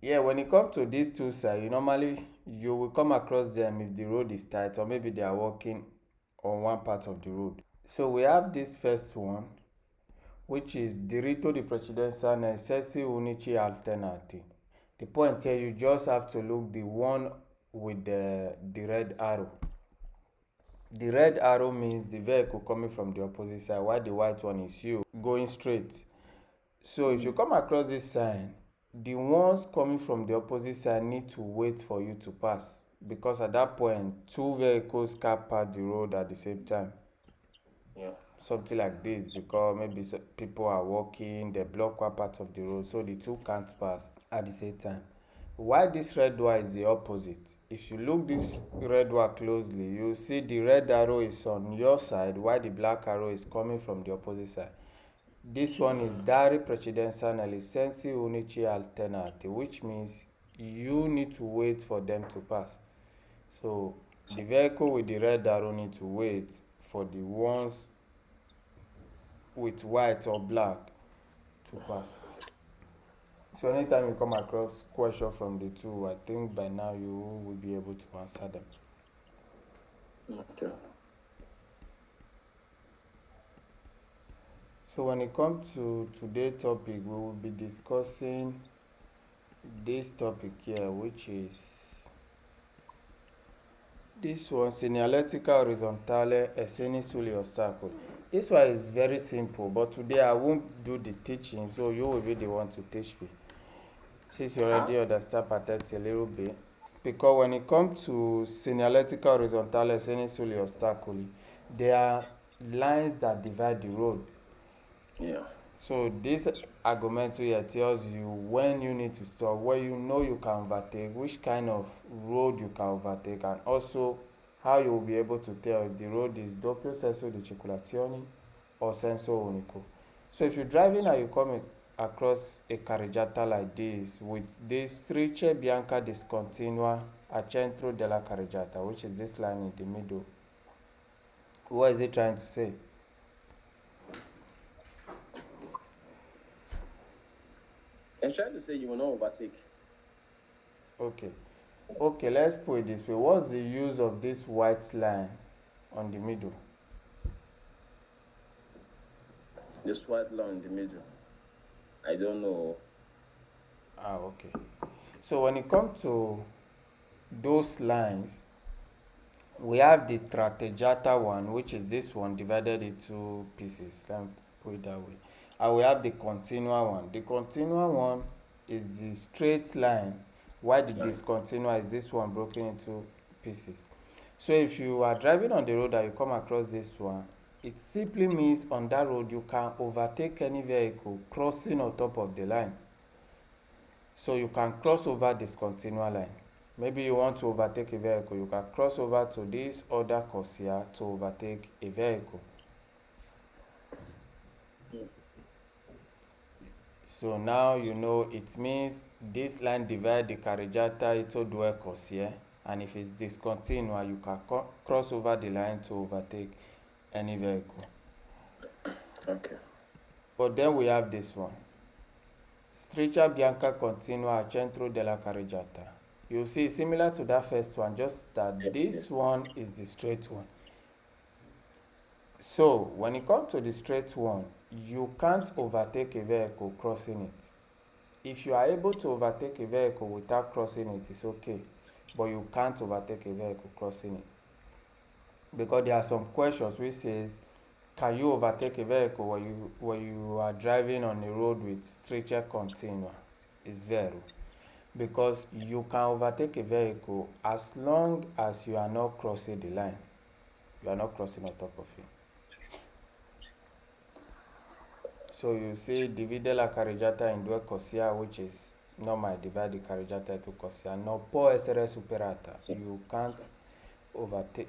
Yeah, when it comes to these two sides, you will come across them if the road is tight or maybe they are walking on one part of the road. So we have this first one, which is diritto di precedenza nei sensi unici alternati. The point here, you just have to look the one with the red arrow. The red arrow means the vehicle coming from the opposite side, while the white one is you going straight. So if you come across this sign, the ones coming from the opposite side need to wait for you to pass, because at that point two vehicles can't pass the road at the same time. Yeah. Something like this, because maybe people are walking, they block one part of the road, so the two can't pass at the same time. Why this red one is the opposite? If you look this red one closely, you see the red arrow is on your side while the black arrow is coming from the opposite side. This one is dare precedenza negli sensi unici alternati, which means you need to wait for them to pass. So the vehicle with the red arrow need to wait for the ones with white or black to pass. So anytime you come across question from the two, I think by now you will be able to answer them. Okay. So when it comes to today's topic, we will be discussing this topic here, which is this one, Segnaletica orizzontale essere sugli ostacoli. This one is very simple, but today I won't do the teaching, so you will be the one to teach me. Since you already understand patterns a little bit. Because when it comes to Segnaletica orizzontale essere sugli ostacoli, there are lines that divide the road. Yeah. So this argument here tells you when you need to stop, where you know you can overtake, which kind of road you can overtake, and also how you will be able to tell if the road is doppio senso di circolazione or senso unico. So if you're driving and you come across a carreggiata like this with this frecce bianca discontinua a centro della carreggiata, which is this line in the middle, what is it trying to say? I'm trying to say you will not overtake. Okay. Okay, let's put it this way. What's the use of this white line on the middle? The white line in the middle. I don't know. Okay. So when it comes to those lines, we have the tratteggiata one, which is this one divided into pieces. Let me put it that way. And we have the continua one. The continua one is the straight line, while the discontinua is this one broken into pieces. So if you are driving on the road and you come across this one, it simply means on that road you can overtake any vehicle crossing on top of the line. So you can cross over this continual line. Maybe you want to overtake a vehicle, you can cross over to this other corsia to overtake a vehicle. So now you know it means this line divide the carreggiata into due corsie, and if it's discontinua, you can cross over the line to overtake any vehicle. Okay. But then we have this one. Striscia bianca continua al centro della carreggiata. You see, similar to that first one, just that this one is the straight one. So, when it comes to the straight one, you can't overtake a vehicle crossing it. If you are able to overtake a vehicle without crossing it, it's okay. But you can't overtake a vehicle crossing it. Because there are some questions which says, can you overtake a vehicle when you are driving on a road with stretcher continua? It's zero. Because you can overtake a vehicle as long as you are not crossing the line. You are not crossing on top of it. So you see divide la carreggiata in due corsia, which is normal, divide the carreggiata into corsia. Non può essere superata. You can't overtake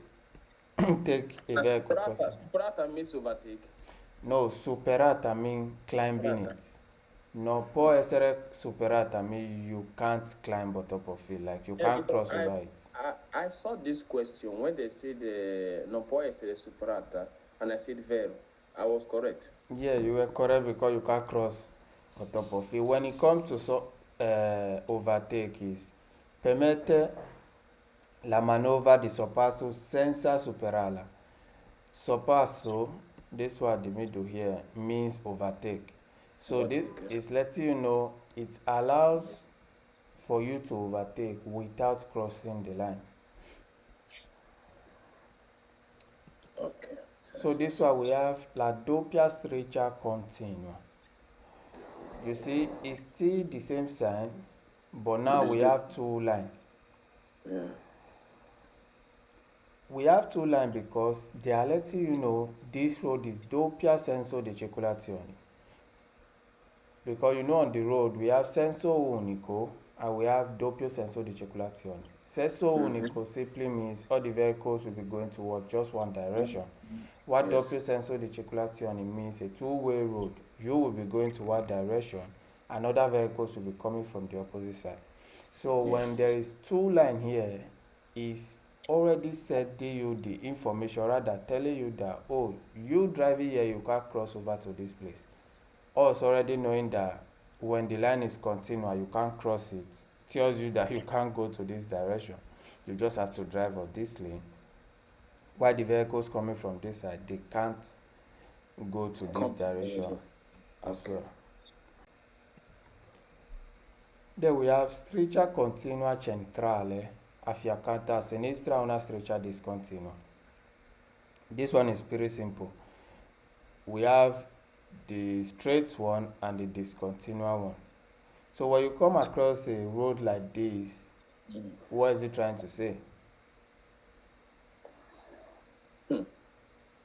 take a vehicle crossing. Superata means overtake. No, superata mean climbing it. No può essere superata mean you can't climb on top of it, like you can't cross over it. I saw this question when they said non può essere superata, and I said vero. I was correct. Yeah, you were correct because you can't cross on top of it. When it comes to overtake is permette la manovra di sorpasso senza superarla. Sorpasso, this one, the middle here, means overtake. So this is letting you know it allows for you to overtake without crossing the line. Okay. So this one we have la doppia streccia continua. You see, it's still the same sign, but now we have two lines. Yeah. We have two lines because they are letting you know this road is doppia senso di circolazione. Because you know on the road we have senso unico and we have doppio senso di circolazione. Senso unico simply means all the vehicles will be going towards just one direction. What doppio senso di circolazione means a two-way road. You will be going to one direction and other vehicles will be coming from the opposite side. So when there is two lines here, is already sending you the information, rather telling you that, oh, you driving here, you can't cross over to this place. Also already knowing that when the line is continuous, you can't cross it. Tells you that you can't go to this direction. You just have to drive on this lane. While the vehicles coming from this side, they can't go to this direction as well. Then we have streccia continua centrale affiancata a sinistra una streccia discontinua. This one is pretty simple. We have the straight one and the discontinuous one. So when you come across a road like this, what is it trying to say?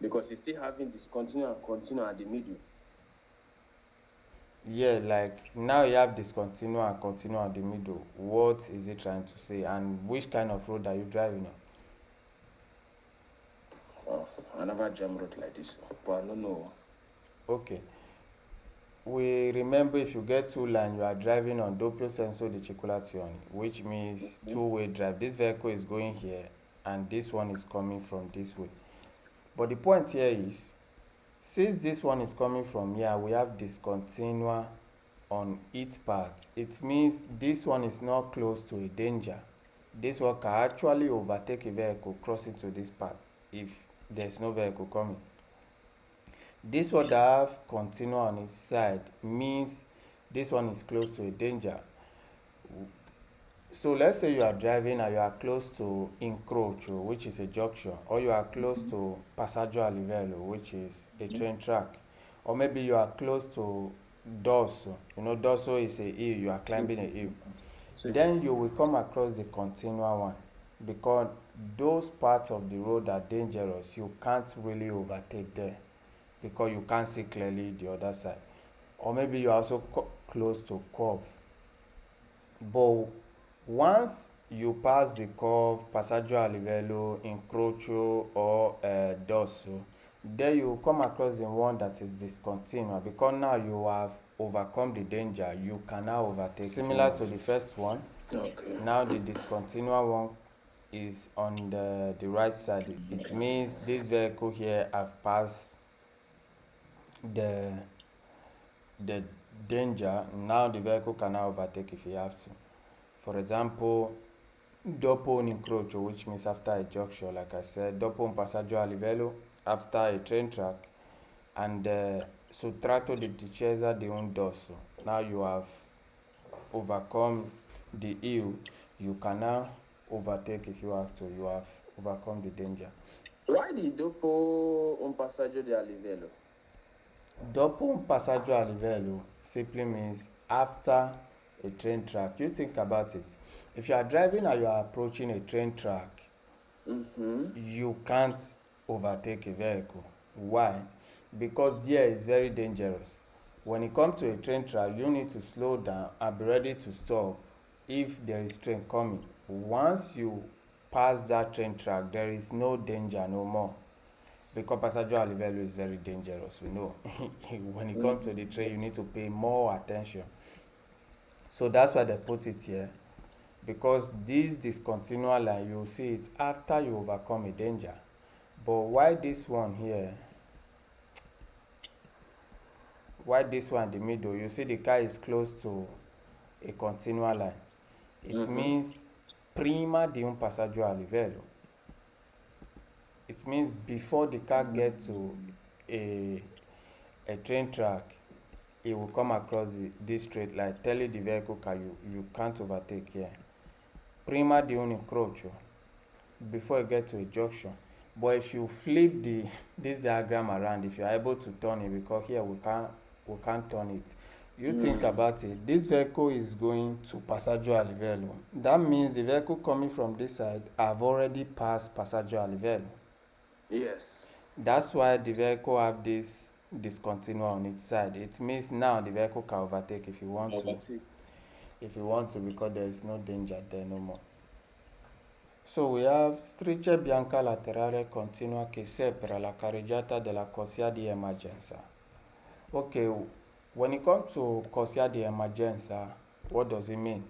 Because it's still having discontinue and continue at the middle. Yeah, like now you have discontinue and continue at the middle. What is it trying to say, and which kind of road are you driving on? Oh, I never jam road like this, but I don't know. Okay. We remember if you get two lines, you are driving on doppio senso di circolazione, which means two-way drive. This vehicle is going here, and this one is coming from this way. But the point here is, since this one is coming from here, we have discontinua on its part. It means this one is not close to a danger. This one can actually overtake a vehicle crossing to this part if there's no vehicle coming. This one that have continua on its side means this one is close to a danger. So let's say you are driving and you are close to incrocio, which is a junction, or you are close to passaggio a livello, which is a train track, or maybe you are close to dorso. You know, dorso is a hill, you are climbing a hill. Then you will come across the continua one, because those parts of the road are dangerous. You can't really overtake there because you can't see clearly the other side, or maybe you are also close to curve. But once you pass the curve, passaggio a livello, incrocio, or dorso, then you come across the one that is discontinua, because now you have overcome the danger. You can now overtake. Similar to the first one. Okay. Now the discontinua one is on the right side. It means this vehicle here have passed the danger. Now the vehicle can now overtake if you have to. For example, dopo un incrocio, which means after a junction, like I said, dopo un passaggio a livello, after a train track, and sul tratto di discesa di un dorso. Now you have overcome the hill. You can now overtake if you have to. You have overcome the danger. Why the dopo un passaggio di livello? Dopo un passaggio a livello simply means after a train track. You think about it. If you are driving and you are approaching a train track, you can't overtake a vehicle. Why? Because there is very dangerous. When it comes to a train track, you need to slow down and be ready to stop if there is train coming. Once you pass that train track, there is no danger no more. Because passaggio a livello is very dangerous, we know. When it comes to the train, you need to pay more attention. So that's why they put it here. Because this discontinuous line, you see it after you overcome a danger. But why this one here? Why this one in the middle? You see the car is close to a continual line. It means prima di un passaggio a livello. It means before the car gets to a train track, it will come across this straight line, telling the vehicle car you can't overtake here. Prima di un incrocio, before you get to a junction. But if you flip this diagram around, if you are able to turn it, because here we can't turn it. You think about it. This vehicle is going to passaggio a livello. That means the vehicle coming from this side have already passed passaggio a livello. Yes. That's why the vehicle have this discontinue on its side. It means now the vehicle can overtake if you want to. If you want to, because there is no danger there no more. So we have strisce bianca laterale continua che separa la carreggiata della corsia di emergenza. Okay, when it comes to corsia di emergenza, what does it mean?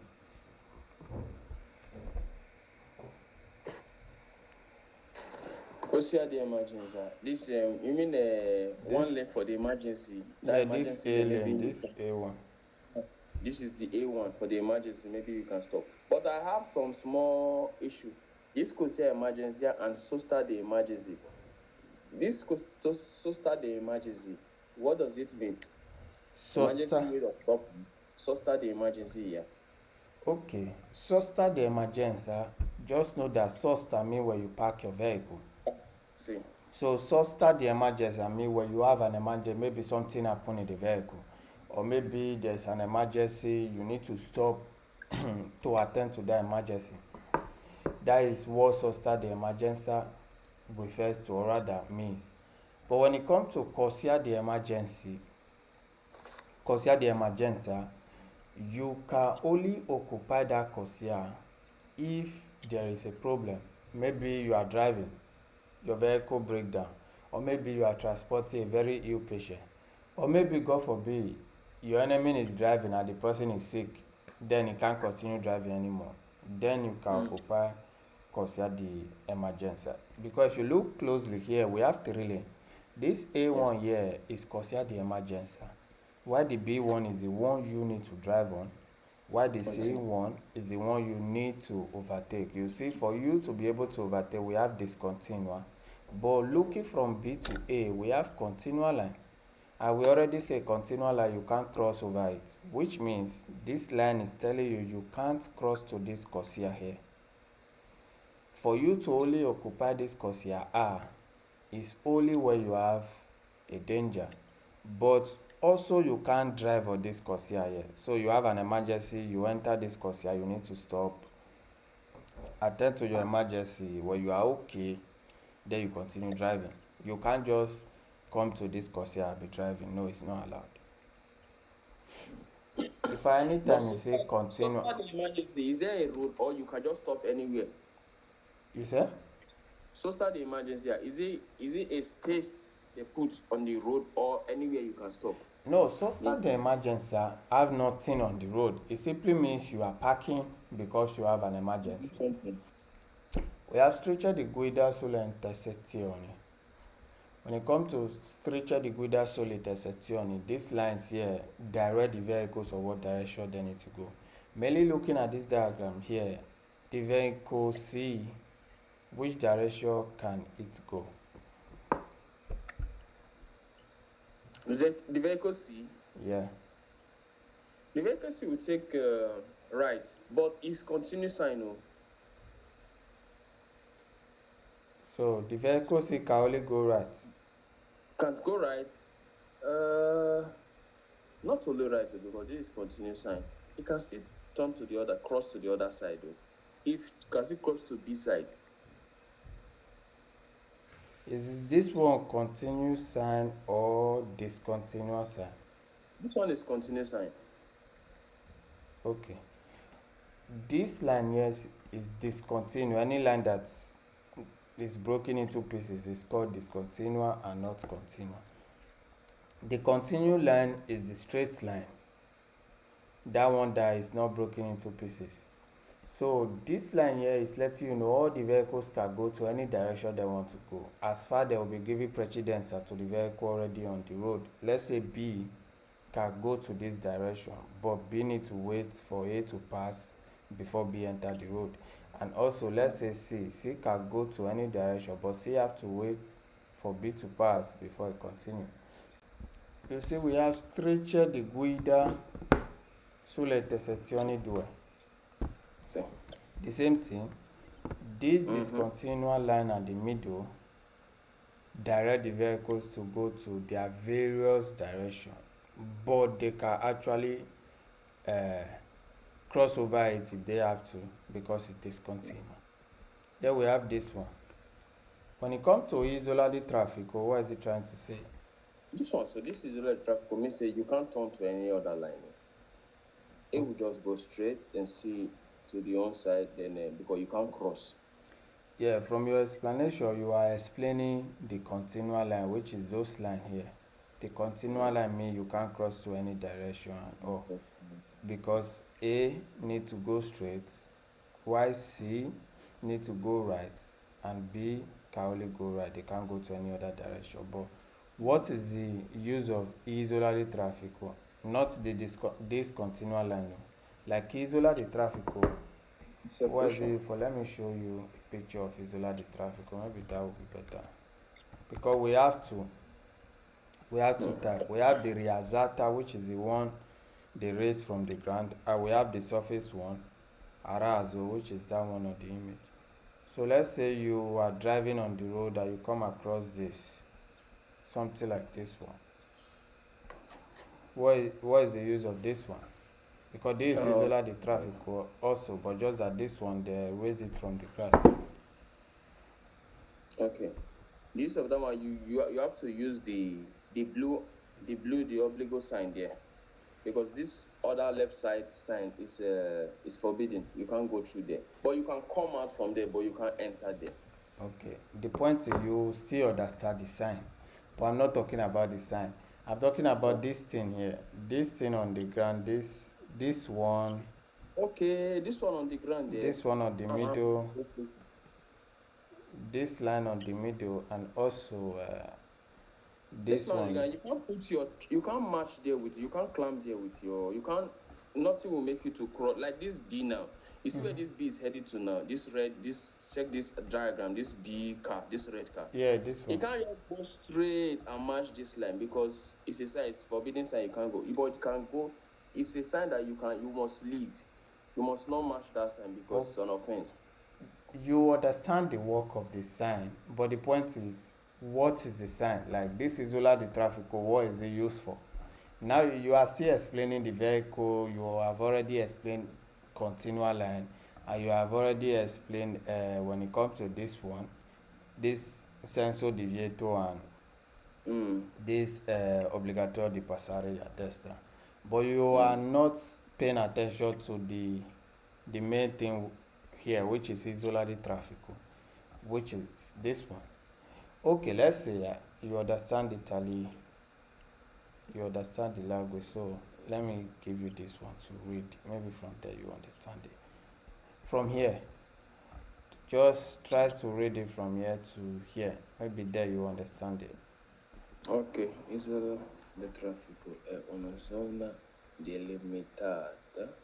Corsia di emergenza. This you mean one lane for the emergency? Yeah, this A lane, this A1. This is the A1 for the emergency. Maybe you can stop. But I have some small issue. This corsia emergency and sosta the emergency. This sosta the emergency. What does it mean? Emergency way of stopping. Sosta the emergency, yeah. Okay, sosta the emergency. Just know that sosta means where you park your vehicle. See. So sosta the emergency means when you have an emergency, maybe something happened in the vehicle, or maybe there's an emergency, you need to stop to attend to that emergency. That is what sosta the emergency refers to, or rather means. But when it comes to corsia the emergency, you can only occupy that corsia if there is a problem. Maybe you are driving, your vehicle break down, or maybe you are transporting a very ill patient, or maybe God forbid your enemy is driving and the person is sick, then he can't continue driving anymore. Then you can occupy corsia the emergency. Because if you look closely here, we have 3 lanes. This A1 here is corsia the emergency, while the B1 is the one you need to drive on, while the C1 is the one you need to overtake. You see, for you to be able to overtake, we have discontinue. But looking from B to A, we have continual line. And we already say continual line, you can't cross over it, which means this line is telling you can't cross to this corsia here. For you to only occupy this corsia R is only where you have a danger. But also you can't drive on this corsia here. So you have an emergency, you enter this corsia, you need to stop, attend to your emergency. When you are okay, then you continue driving. You can't just come to this corsia and be driving. No, it's not allowed. If at any time you say continue, is there a road or you can just stop anywhere? You say? So start the emergency. Is it a space they put on the road or anywhere you can stop? No, so start the emergency have nothing on the road. It simply means you are parking because you have an emergency. We have strisce di guida sulle intersezioni. When it comes to strisce di guida sulle intersezioni, these lines here direct the vehicles or what direction they need to go. Mainly looking at this diagram here, the vehicle see which direction can it go. The vehicle C? Yeah. The vehicle C will take right, but it's continuous sign. So the vehicle C can only go right. Can't go right. Not only right, because this is continuous sign. It can still turn to the other, cross to the other side. If it can still cross to B side. Is this one continuous sign or discontinuous sign? This one is continuous sign. Okay. This line here is discontinuous. Any line that is broken into pieces is called discontinuous and not continuous. The continuous line is the straight line. That one that is not broken into pieces. So this line here is letting you know all the vehicles can go to any direction they want to go. As far they will be giving precedence to the vehicle already on the road. Let's say B can go to this direction, but B need to wait for A to pass before B enter the road. And also, let's say C can go to any direction, but C have to wait for B to pass before it continue. You see, we have strecce di guida sulle intersezioni due. See. The same thing, this discontinuous line at the middle direct the vehicles to go to their various directions, but they can actually cross over it if they have to, because it is continuous. Then we have this one. When it comes to isola di traffico, what is it trying to say? This one, so this is the traffic means say you can't turn to any other line. It will just go straight, then see to the one side, then because you can't cross. Yeah, from your explanation, you are explaining the continual line, which is those line here. The continual line means you can't cross to any direction at all, because A need to go straight, while C need to go right, and B can only go right. They can't go to any other direction. But what is the use of isola di traffico? Not the discontinuous line. Like isola di traffico, what is it for? Let me show you a picture of isola di traffico. Maybe that would be better. Because we have two types. We have the rialzata, which is the one they raise from the ground, and we have the surface one, arazo, which is that one of the image. So let's say you are driving on the road and you come across this, something like this one. What is the use of this one? Because this is isola di traffico also, but just that this one they raise it from the ground. Okay. The use of that one, you have to use the blue the obligo sign there, because this other left side sign is forbidden. You can't go through there, but you can come out from there, but you can't enter there. Okay. The point is you still understand the sign, but I'm not talking about the sign. I'm talking about this thing here. This thing on the ground. This one. Okay, this one on the ground there. This one on the middle. This line on the middle, and also this one. You can't you can't match there with you can't climb there with you can't. Nothing will make you to cross like this B now. You see where this B is headed to now. Check this diagram. This B car, this red car. Yeah, this one. You can't just go straight and match this line, because it's a sign. It's forbidden sign. You can't go. But you can go. It's a sign that you must leave. You must not match that sign, because it's an offense. You understand the work of the sign, but the point is, what is the sign? Like this isola di traffico, what is it used for? Now you are still explaining the vehicle. You have already explained continual line, and you have already explained when it comes to this one, this senso deviato and this obbligato di passare a destra. But you are not paying attention to the main thing here, which is isola di traffico, which is this one. Okay, let's say you understand Italy, you understand the language, so let me give you this one to read. Maybe from there you understand it. From here, just try to read it from here to here. Maybe there you understand it. Ok, isola del traffico è una zona delimitata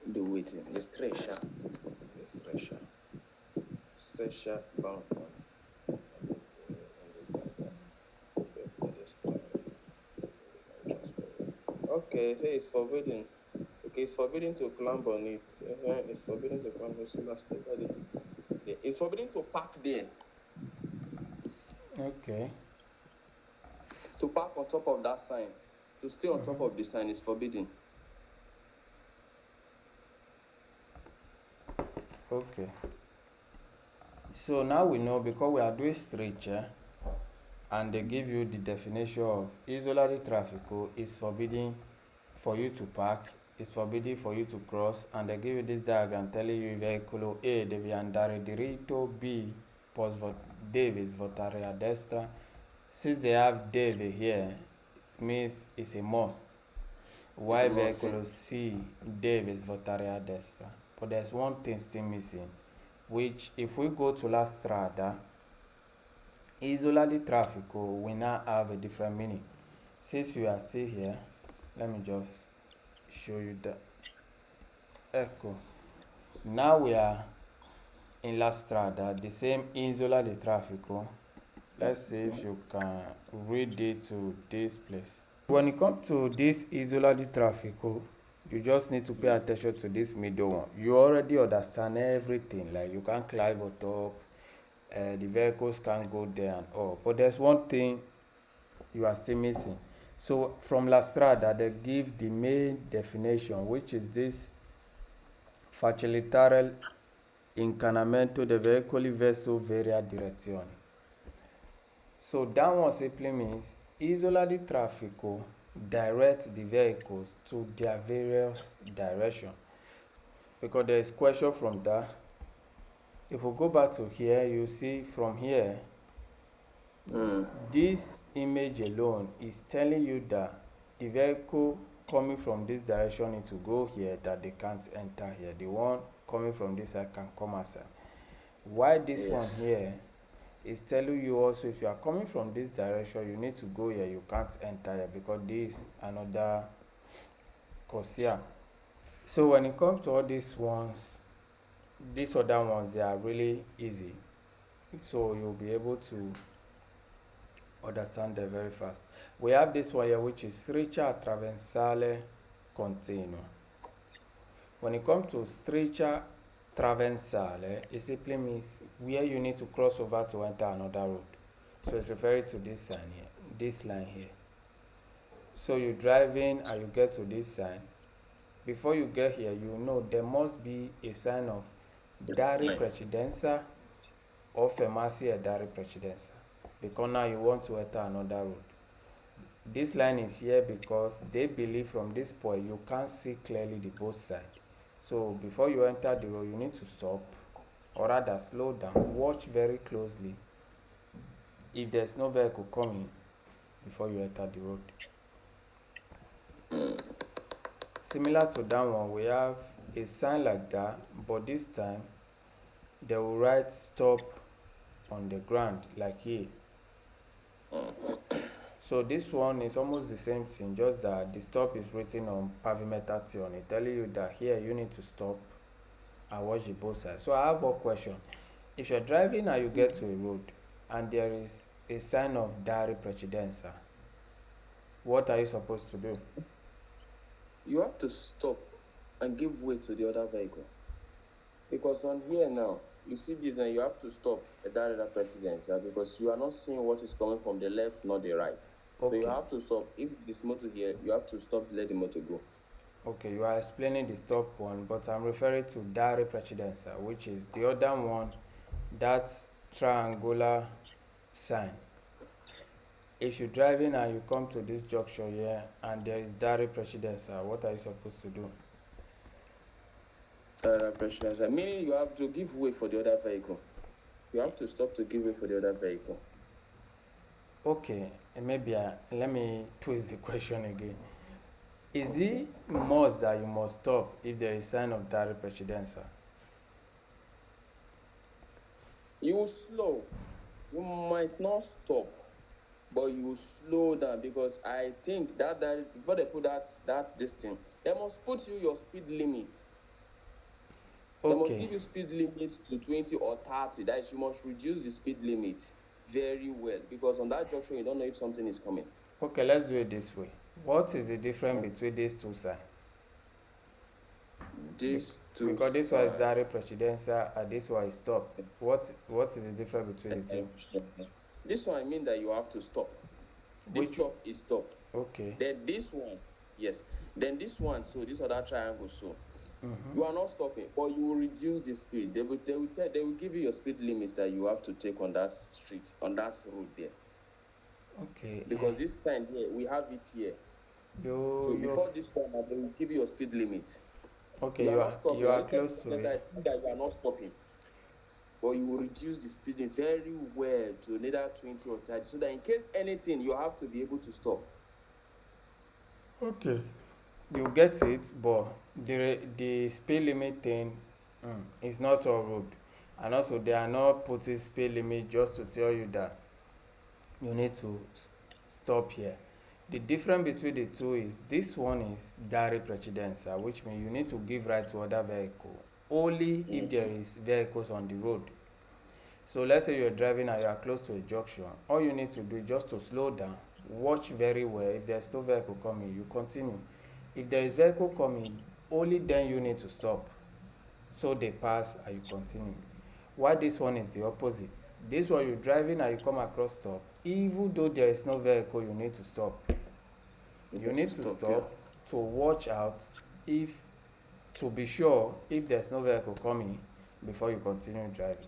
dove the striscia bound Okay, say it's forbidden. Okay, it's forbidden to climb on it. It's forbidden to climb on sulla strada. It's forbidden to park there. Okay. To park on top of that sign, to stay on top of the sign is forbidden. Okay. So now we know, because we are doing strecce, and they give you the definition of isola di traffico is forbidden for you to park, it's forbidden for you to cross, and they give you this diagram telling you veicolo A devi andare diritto, B deve svoltare a destra. Since they have deve here, it means it's a must. Why veicolo C deve svoltare a destra? But there's one thing still missing, which if we go to la strada, isola di traffico will now have a different meaning. since you are still here, let me just show you the ecco. Now we are in la strada, the same isola di traffico. Let's see if you can read it to this place. When it comes to this isola di traffico, you just need to pay attention to this middle one. You already understand everything, like you can climb on top, the vehicles can go there and all. But there's one thing you are still missing. So from la strada, they give the main definition, which is this facilitare l'incanamento dei veicoli verso varie direzioni. So that one simply means isola di traffico directs the vehicles to their various directions. Because there is question from that. If we go back to here, you see from here, this image alone is telling you that the vehicle coming from this direction need to go here, that they can't enter here. The one coming from this side can come outside. Why this one here is telling you also, if you are coming from this direction, you need to go here, you can't enter here, because this is another corsia. So when it comes to all these ones, these other ones, they are really easy, so you'll be able to understand them very fast. We have this one here, which is striscia traversale continua. When it comes to striscia traversale, it simply means where you need to cross over to enter another road. So it's referring to this sign here, this line here. So you're driving and you get to this sign. Before you get here, you know there must be a sign of dare precedenza or fermarsi e dare precedenza, because now you want to enter another road. This line is here because they believe from this point you can't see clearly the both sides. So before you enter the road, you need to stop, or rather slow down, watch very closely if there's no vehicle coming before you enter the road. Similar to that one, we have a sign like that, but this time they will write stop on the ground like here. So this one is almost the same thing, just that the stop is written on pavimentazione, telling you that here you need to stop and watch the both sides. So I have one question. If you're driving and you get to a road and there is a sign of dare precedenza, what are you supposed to do? You have to stop and give way to the other vehicle. Because on here now, you see this and you have to stop at that precedenza, because you are not seeing what is coming from the left nor the right. Okay. So you have to stop. If this motor here, you have to stop to let the motor go. Okay, you are explaining the stop one, but I'm referring to dare precedenza, which is the other one, that's triangular sign. If you're driving and you come to this junction here and there is dare precedenza, what are you supposed to do? Precedenza, meaning you have to give way for the other vehicle. You have to stop to give way for the other vehicle. Okay, and maybe let me twist the question again. Is it must that you must stop if there is sign of dare precedenza? You slow. You might not stop, but you slow down, because I think that before they put that distance, they must put you your speed limit. They must give you speed limit to 20 or 30. That is, you must reduce the speed limit very well, because on that junction you don't know if something is coming. Okay, let's do it this way. What is the difference between these two signs? These two because this one is dare precedenza and this one is stop. What is the difference between the two? This one, I mean that you have to stop. This stop is stop. Okay. Then this one, yes. Then this one, so this other triangle, so you are not stopping, but you will reduce the speed. They will give you your speed limits that you have to take on that street, on that road there. Okay. Because this time here, we have it here. So before this time, they will give you your speed limit. Okay, you are close to it. That you are not stopping, but you will reduce the speed very well to either 20 or 30, so that in case anything, you have to be able to stop. Okay. You get it, but the speed limit thing is not all road, and also they are not putting speed limit just to tell you that you need to stop here. The difference between the two is this one is dare precedenza, which means you need to give right to other vehicle only if there is vehicles on the road. So let's say you're driving and you are close to a junction. All you need to do is just to slow down, watch very well. If there's no vehicle coming, you continue. If there is vehicle coming, only then you need to stop. So they pass and you continue. Why this one is the opposite. This one you're driving and you come across stop. Even though there is no vehicle, you need to stop. You need to stop to watch out if to be sure if there's no vehicle coming before you continue driving.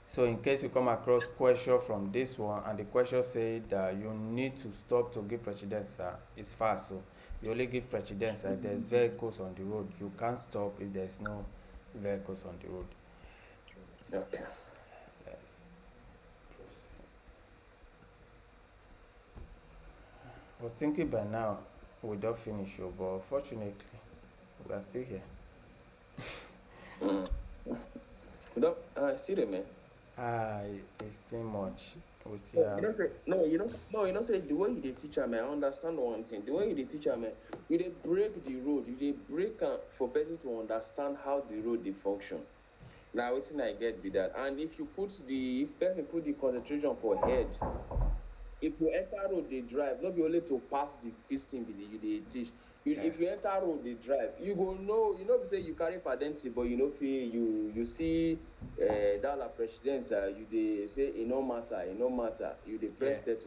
So in case you come across question from this one and the question say that you need to stop to give precedenza, it's fast. So you only give precedenza if there's vehicles on the road. You can't stop if there's no vehicles on the road. Okay. Let's proceed. I was thinking by now we don't finish, but fortunately we are still here. See them, man. It's too much. We still have. Say the way you dey teach am, I understand one thing. The way you dey teach am, you dey break the road. You dey break am for person to understand how the road dey function. Na wetin I get be that. And if person put the concentration for head, if you enter road dey drive, no be only to pass the quiz thing you dey teach. If you enter road dey drive, you go know. You know, say you carry padenti, but you know, feel you see della precedenza, you dey say e no matter. You dey press settle.